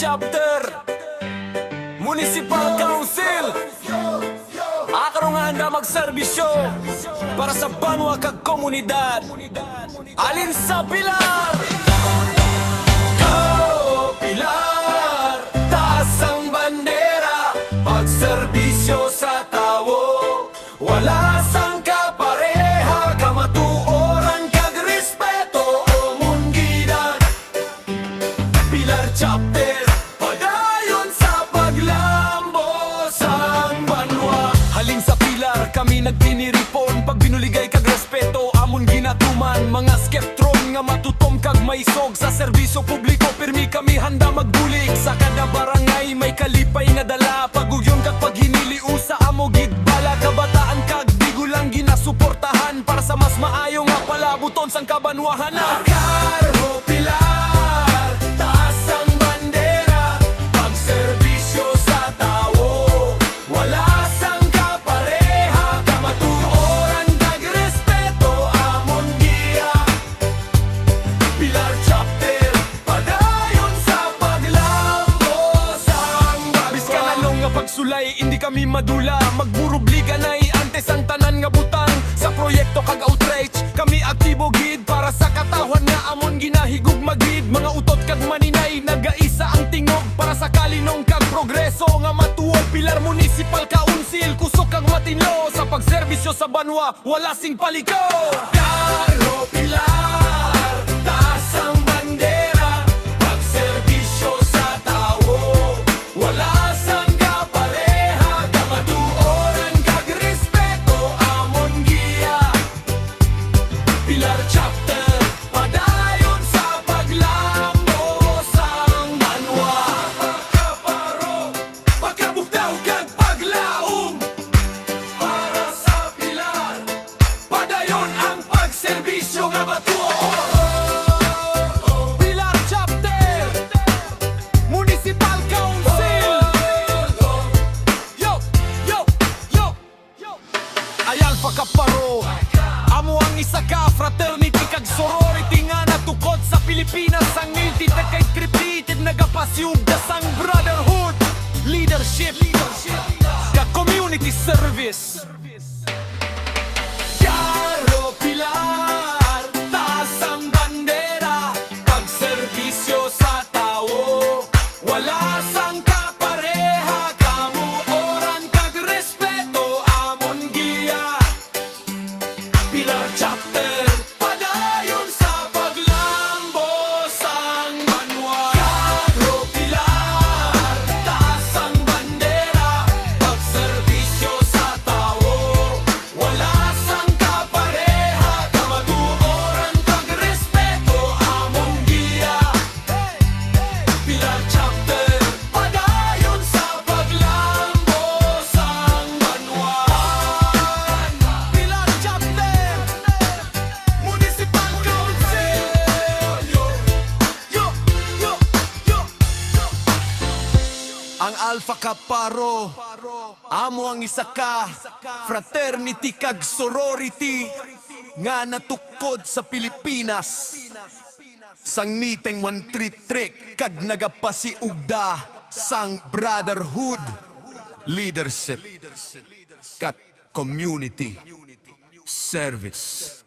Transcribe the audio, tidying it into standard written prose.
Chapter Municipal Council Akarong nga handa magserbisyo para sa banwa kag komunidad. Alin sa pilar? Go Pilar! Taas ang bandera, pagserbisyo sa tawo. Wala sang kapareha, kamatuoran kag respeto o mungidan. Pilar Chapter, padayon sa paglambos ang banwa. Halin sa pilar, kami nagtiniripon. Pag binuligay kag respeto, amon ginatuman. Mga skeptron nga matutom kag maisog. Sa serbisyo publiko, pirmi kami handa magbulig. Sa kada barangay, may kalipay nga dala. Pagugyon kag paghiniliu sa amo gidbala. Kabataan kag digulang ginasuportahan para sa mas maayo nga palabuton sang kabanwahan. Akarho Pilar, taas ang bandera, pagserbisyo sa tawo. Wala sang kapareha, kamatuoran kag respeto amon giya. Pilar Chapter, padayon sa paglambos ang banwa. Biskan anong nga pagsulay, hindi kami madula. Magburubliga na'y antes ang tanan nga butang. Sa proyekto kag outreach, kami aktibo gid para sa katawhan nga amon ginahigug magid. Mga utot kag maninay, nagaisa ang tingog para sa kalinong kag progreso nga matuod. Pilar Municipal Council, kusok kag matinlo sa pagserbisyo sa banwa, wala sing paliko. Karo Pilar, taas ang bandera, pagserbisyo sa tawo. Wala sang kapareha, kamatuoran kag respeto amon giya. Pilar Chapter, padayon sa paglambos ang banwa. Pagkaparo, pagkabugtaw kag paglaom. Para sa Pilar, padayon ang pagserbisyo nga batuo. Pilar Chapter, Municipal Council. Yo, yo, yo, yo. Ay Alpha Kaparo, amo ang isa ka fraternity kag sorority nga natukod sa Pilipinas. Ang entity kay created nagapasyug da sang brotherhood, leadership kag community service. Karo Pilar, taas ang bandera, pagserbisyo sa tawo. Wala sang kapareha, kamuoran kag respeto amon giya. Pilar Chapter, padayon sa paglambos ang banwa. Karo Pilar, taas ang bandera, pagserbisyo sa tawo. Wala sang kapareha, kamatuoran kag respeto amon giya. Pilar Chapter, padayon sa paglambos ang banwa. Pilar Chapter, Municipal Council. Yo, yo, yo, yo, yo. Ang Alpha Kaparo, amo ang isa ka fraternity kag sorority nga natukod sa Pilipinas. Sang meeting one trick kag nagapasiugda sang brotherhood, leadership kat community service.